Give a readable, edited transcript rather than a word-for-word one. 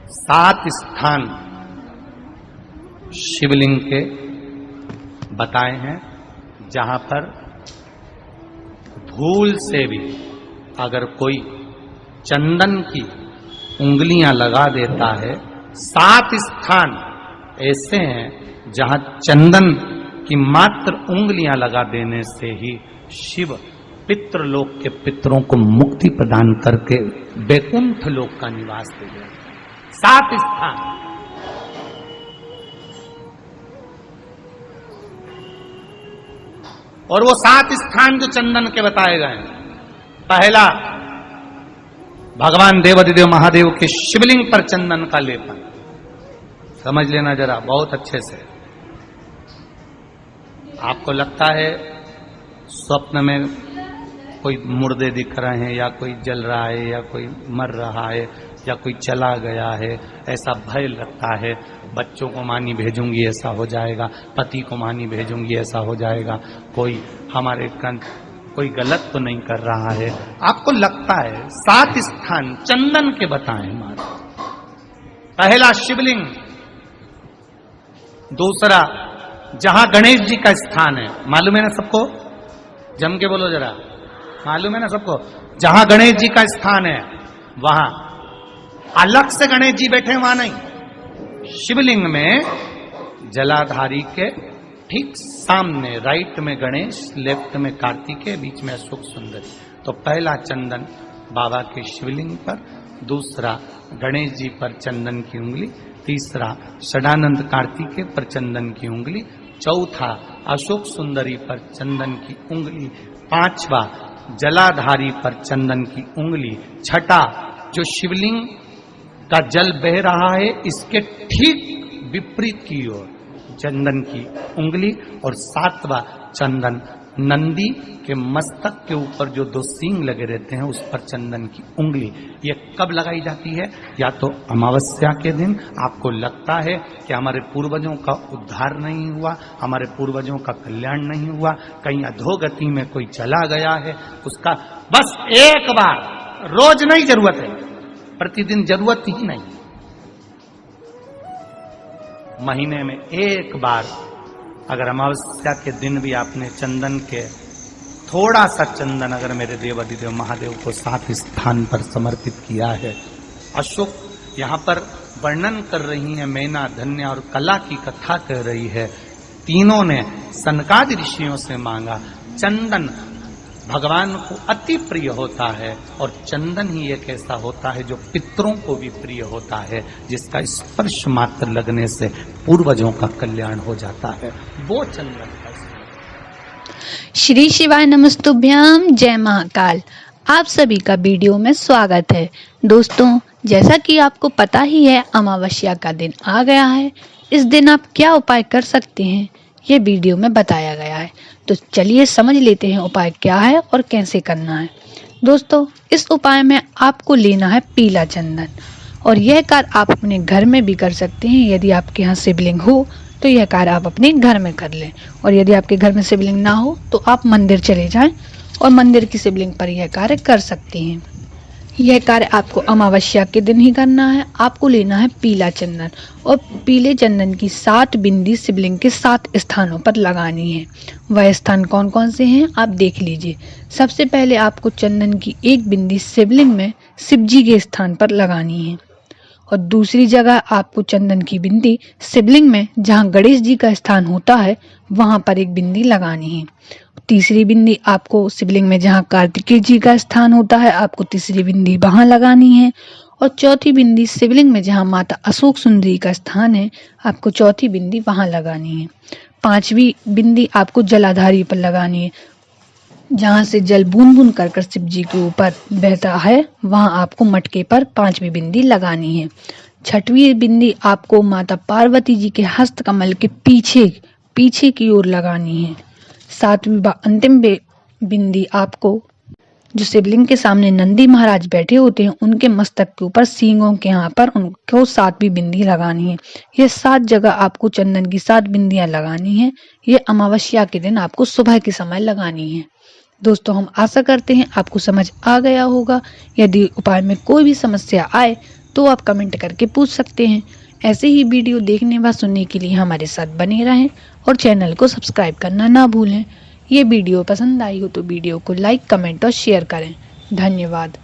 7 स्थान शिवलिंग के बताए हैं जहां पर भूल से भी अगर कोई चंदन की उंगलियां लगा देता है। 7 स्थान ऐसे हैं जहां चंदन की मात्र उंगलियां लगा देने से ही शिव पितृलोक के पितरों को मुक्ति प्रदान करके वैकुंठ लोक का निवास दे गए। 7 स्थान। और वो 7 स्थान जो चंदन के बताए गए हैं, पहला भगवान देवाधिदेव महादेव के शिवलिंग पर चंदन का लेपन। समझ लेना जरा बहुत अच्छे से। आपको लगता है स्वप्न में कोई मुर्दे दिख रहे हैं या कोई जल रहा है या कोई मर रहा है या कोई चला गया है, ऐसा भय लगता है। बच्चों को मानी भेजूंगी ऐसा हो जाएगा, पति को मानी भेजूंगी ऐसा हो जाएगा, कोई हमारे कोई गलत तो नहीं कर रहा है, आपको लगता है। 7 स्थान चंदन के बताएं हमारे। पहला शिवलिंग, दूसरा जहां गणेश जी का स्थान है, मालूम है ना सबको? जम के बोलो जरा, मालूम है ना सबको? जहां गणेश जी का स्थान है वहां अलग से गणेश जी बैठे, वहां नहीं। शिवलिंग में जलाधारी के ठीक सामने राइट में गणेश, लेफ्ट में कार्तिकेय, बीच में अशोक सुंदरी। तो पहला चंदन बाबा के शिवलिंग पर, दूसरा गणेश जी पर चंदन की उंगली, तीसरा षडानंद कार्तिकेय पर चंदन की उंगली, चौथा अशोक सुंदरी पर चंदन की उंगली, पांचवा जलाधारी पर चंदन की उंगली, छठा जो शिवलिंग का जल बह रहा है इसके ठीक विपरीत की ओर चंदन की उंगली, और 7वां चंदन नंदी के मस्तक के ऊपर जो 2 सींग लगे रहते हैं उस पर चंदन की उंगली। ये कब लगाई जाती है? या तो अमावस्या के दिन। आपको लगता है कि हमारे पूर्वजों का उद्धार नहीं हुआ, हमारे पूर्वजों का कल्याण नहीं हुआ, कहीं अधोगति में कोई चला गया है, उसका बस एक बार, रोज नहीं जरूरत है, प्रतिदिन जरूरत ही नहीं, महीने में एक बार अगर अमावस्या के दिन भी आपने चंदन के थोड़ा सा चंदन अगर मेरे देवाधिदेव महादेव को 7 स्थान पर समर्पित किया है। अशोक यहाँ पर वर्णन कर रही है, मैना, धन्य और कला की कथा कह रही है। तीनों ने सनकादि ऋषियों से मांगा। चंदन भगवान को अति प्रिय होता है और चंदन ही एक ऐसा होता है जो पितरों को भी प्रिय होता है, जिसका स्पर्श मात्र लगने से पूर्वजों का कल्याण हो जाता है, वो चंदन का। श्री शिवाय नमस्तुभ्याम, जय महाकाल। आप सभी का वीडियो में स्वागत है। दोस्तों, जैसा कि आपको पता ही है, अमावस्या का दिन आ गया है। इस दिन आप क्या उपाय कर सकते हैं ये वीडियो में बताया गया है। तो चलिए समझ लेते हैं उपाय क्या है और कैसे करना है। दोस्तों, इस उपाय में आपको लेना है पीला चंदन, और यह कार्य आप अपने घर में भी कर सकते हैं। यदि आपके यहाँ शिवलिंग हो तो यह कार्य आप अपने घर में कर लें, और यदि आपके घर में शिवलिंग ना हो तो आप मंदिर चले जाएं और मंदिर की शिवलिंग पर यह कार्य कर सकते हैं। यह कार्य आपको अमावस्या के दिन ही करना है। आपको लेना है पीला चंदन, और पीले चंदन की 7 बिंदी शिवलिंग के 7 स्थानों पर लगानी है। वह स्थान कौन कौन से हैं आप देख लीजिए। सबसे पहले आपको चंदन की 1 बिंदी शिवलिंग में शिव जी के स्थान पर लगानी है, और दूसरी जगह आपको चंदन की बिंदी शिवलिंग में जहाँ गणेश जी का स्थान होता है वहां पर 1 बिंदी लगानी है। तीसरी बिंदी आपको शिवलिंग में जहाँ कार्तिकेय जी का स्थान होता है, आपको तीसरी बिंदी वहां लगानी है, और चौथी बिंदी शिवलिंग में जहाँ माता अशोक सुंदरी का स्थान है, आपको चौथी बिंदी वहां लगानी है। 5वीं बिंदी आपको जलाधारी पर लगानी है, जहाँ से जल बूंद बूंद कर शिव जी के ऊपर बहता है, वहां आपको मटके पर 5वीं बिंदी लगानी है। 6वीं बिंदी आपको माता पार्वती जी के हस्त कमल के पीछे की ओर लगानी है। 7वीं अंतिम बिंदी आपको जो शिवलिंग के सामने नंदी महाराज बैठे होते हैं उनके मस्तक के ऊपर सींगों के यहाँ पर उनको 7वीं बिंदी लगानी है। ये 7 जगह आपको चंदन की 7 बिंदियां लगानी है। ये अमावस्या के दिन आपको सुबह के समय लगानी है। दोस्तों, हम आशा करते हैं आपको समझ आ गया होगा। यदि उपाय में कोई भी समस्या आए तो आप कमेंट करके पूछ सकते हैं। ऐसे ही वीडियो देखने व सुनने के लिए हमारे साथ बने रहें और चैनल को सब्सक्राइब करना ना भूलें। ये वीडियो पसंद आई हो तो वीडियो को लाइक, कमेंट और शेयर करें। धन्यवाद।